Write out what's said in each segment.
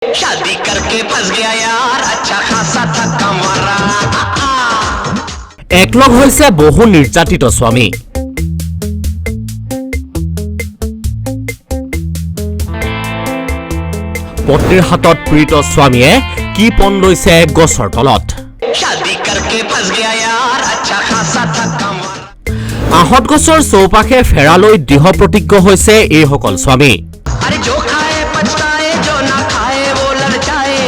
शादी करके फंस गया यार अच्छा खासा थक्का मारा একলগ হৈছে বহু নিৰ্যাতিত স্বামী পত্নীৰ হাতত পীড়িত স্বামীয়ে কি পণ লৈছে গছৰ তলত शादी करके फंस गया यार अच्छा खासा थक्का मारा আহত গছৰ চৌপাশে ফেৰালৈ দৃঢ় প্ৰতিজ্ঞ হৈছে এইসকল স্বামী अरे जो खाए पछताए जो ना खाए वो ललचाए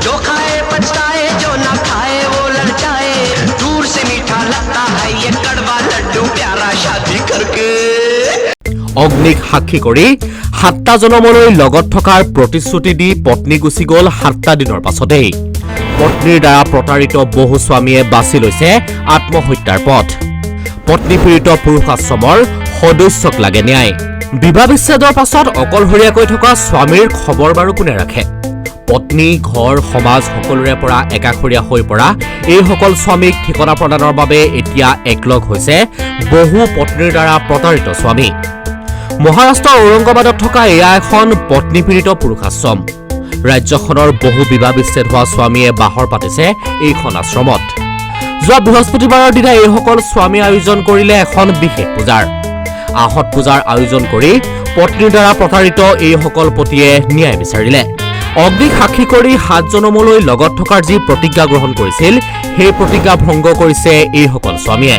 जो खाए पछताए जो ना खाए वो ललचाए दूर से मीठा लगता है ये कड़वा लड्डू प्यारा शादी करके অগ্নিক সাক্ষী কৰি 7টা জনমলৈ লগত থকাৰ প্ৰতিশ্ৰুতি দি পত্নী গুচি গ'ল 7টা দিনৰ পাছতেই পত্নীৰ দ্বাৰা প্ৰতাৰিত বহু স্বামীয়ে বাছি লৈছে আত্মহত্যাৰ পথ পত্নী পীড়িত পুৰুষাশ্ৰমৰ সদস্যক লাগে ন্যায় বিবাহ বিচ্ছেদৰ পাছত অকলশৰীয়াকৈ থকা স্বামীৰ খবৰ বাৰু কোনে ৰাখে পত্নী ঘৰ সমাজ সকলোৰে পৰা একাষৰীয়া হৈ পৰা এইসকল স্বামীক ঠিকনা প্ৰদানৰ বাবে এতিয়া একলগ হৈছে বহু পত্নীৰ দ্বাৰা প্ৰতাৰিত স্বামী মহাৰাষ্ট্ৰৰ ঔৰংগাবাদত থকা এয়া এখন পত্নী পীড়িত পুৰুষাশ্ৰম ৰাজ্যখনৰ বহু বিবাহ বিচ্ছেদ হোৱা স্বামীয়ে বাহৰ পাতিছে এইখন আশ্ৰমত যোৱা বৃহস্পতিবাৰৰ দিনা এইসকল স্বামী আয়োজন কৰিলে এখন বিশেষ পূজাৰ আহত পূজাৰ আয়োজন কৰি পত্নীৰ দ্বাৰা প্ৰতাৰিত এইসকল পতিয়ে ন্যায় বিচাৰিলে অগ্নিক সাক্ষী কৰি 7 জনমলৈ লগত থকাৰ যি প্ৰতিজ্ঞা গ্ৰহণ কৰিছিল সেই প্ৰতিজ্ঞা ভংগ কৰিছে এইসকল স্বামীয়ে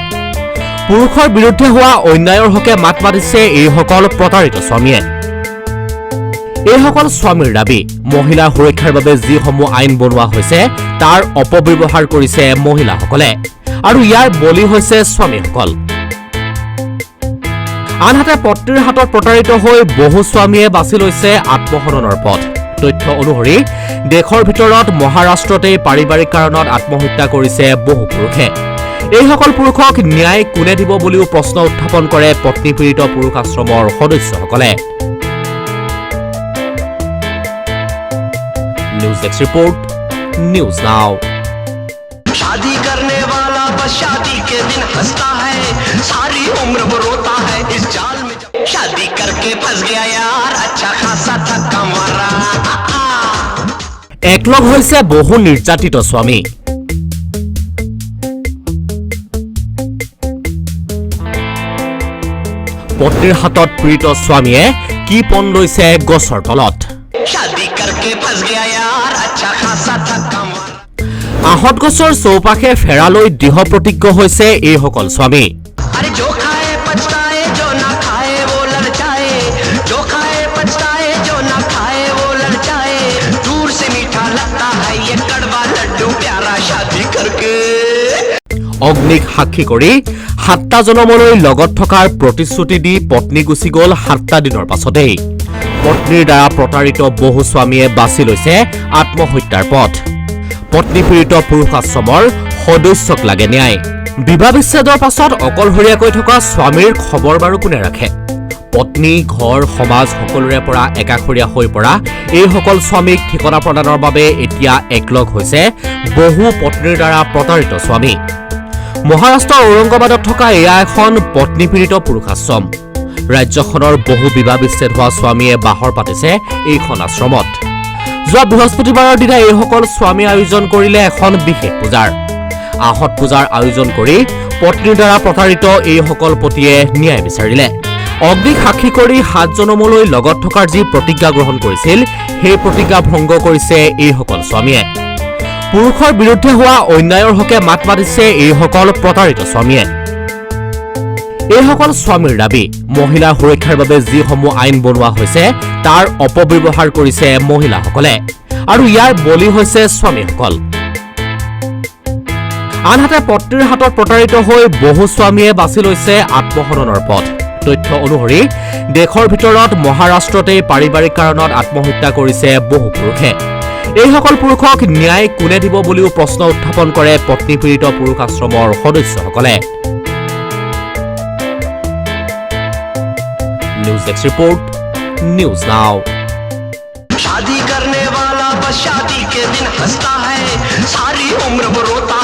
পুৰুষৰ বিৰুদ্ধে হোৱা অন্যায়ৰ হকে মাত মাতিছে এইসকল প্ৰতাৰিত স্বামীয়ে এইসকল স্বামীৰ দাবী মহিলাৰ সুৰক্ষাৰ বাবে যিসমূহ আইন বনোৱা হৈছে তাৰ অপব্যৱহাৰ কৰিছে মহিলাসকলে আৰু ইয়াৰ বলি হৈছে স্বামীসকল আনহাতে পত্নীৰ হাতত প্ৰতাৰিত হৈ বহু স্বামীয়ে বাছি লৈছে আত্মহননৰ পথ তথ্য অনুসৰি দেশৰ ভিতৰত মহাৰাষ্ট্ৰতেই পাৰিবাৰিক কাৰণত আত্মহত্যা কৰিছে বহু পুৰুষে এইসকল পুৰুষক ন্যায় কোনে দিব বুলিও প্ৰশ্ন উত্থাপন কৰে পত্নী পীড়িত পুৰুষাশ্ৰমৰ সদস্যসকলে news desk report news now शादी करने वाला बस शादी के दिन हंसता है सारी उम्र वो रोता है इस जाल में शादी करके फंस गया यार अच्छा खासा थक्का मारा একলগ হৈছে বহু নিৰ্যাতিত স্বামী পত্নীৰ হাতত পীড়িত স্বামীয়ে কি পণ লৈছে গছৰ তলত शादी करके फंस गया यार अच्छा खासा थक्का मारा আহত গছৰ চৌপাশে ফেৰালৈ দৃঢ় প্ৰতিজ্ঞ হৈছে এইসকল স্বামী अरे जो खाए पछताए जो ना खाए वो ललचाए जो खाए पछताए जो ना खाए वो ललचाए दूर से मीठा लगता है ये कड़वा लड्डू प्यारा शादी करके অগ্নিক সাক্ষী কৰি 7টা জনমলৈ লগত থকাৰ প্ৰতিশ্ৰুতি দি পত্নী গুচি গ'ল 7টা দিনৰ পাছতেই পত্নীৰ দ্বাৰা প্ৰতাৰিত বহু স্বামীয়ে বাছি লৈছে আত্মহত্যাৰ পথ পত্নী পীড়িত পুৰুষাশ্ৰমৰ সদস্যক লাগে ন্যায় বিবাহ বিচ্ছেদৰ পাছত অকলশৰীয়াকৈ থকা স্বামীৰ খবৰ বাৰু কোনে ৰাখে পত্নী ঘৰ সমাজ সকলোৰে পৰা একাষৰীয়া হৈ পৰা এইসকল স্বামীক ঠিকনা প্ৰদানৰ বাবে এতিয়া একলগ হৈছে বহু পত্নীৰ দ্বাৰা প্ৰতাৰিত স্বামী মহাৰাষ্ট্ৰৰ ঔৰংগাবাদত থকা এয়া এখন পত্নী পীড়িত পুৰুষাশ্ৰম ৰাজ্যখনৰ বহু বিবাহ বিচ্ছেদ হোৱা স্বামীয়ে বাহৰ পাতিছে এইখন আশ্ৰমত যোৱা বৃহস্পতিবাৰৰ দিনা এইসকল স্বামী আয়োজন কৰিলে এখন বিশেষ পূজাৰ আহত পূজাৰ আয়োজন কৰি পত্নীৰ দ্বাৰা প্ৰতাৰিত এইসকল পতিয়ে ন্যায় বিচাৰিলে অগ্নিক সাক্ষী কৰি 7 জনমলৈ লগত থকাৰ যি প্ৰতিজ্ঞা গ্ৰহণ কৰিছিল সেই প্ৰতিজ্ঞা ভংগ কৰিছে এইসকল স্বামীয়ে পুৰুষৰ বিৰুদ্ধে হোৱা অন্যায়ৰ হকে মাত মাতিছে এইসকল প্ৰতাৰিত স্বামীয়ে এইসকল স্বামীৰ দাবী মহিলাৰ সুৰক্ষাৰ বাবে যিসমূহ আইন বনোৱা হৈছে তাৰ অপব্যৱহাৰ কৰিছে মহিলাসকলে আৰু ইয়াৰ বলি হৈছে স্বামীসকল আনহাতে পত্নীৰ হাতত প্ৰতাৰিত হৈ বহু স্বামীয়ে বাছি লৈছে আত্মহননৰ পথ তথ্য অনুসৰি দেশৰ ভিতৰত মহাৰাষ্ট্ৰতেই পাৰিবাৰিক কাৰণত আত্মহত্যা কৰিছে বহু পুৰুষে এইসকল পুৰুষক ন্যায় কোনে দিব বুলিও প্ৰশ্ন উত্থাপন কৰে পত্নী পীড়িত পুৰুষাশ্ৰমৰ সদস্যসকলে news desk report news now शादी करने वाला बस शादी के दिन हंसता है सारी उम्र वो रोता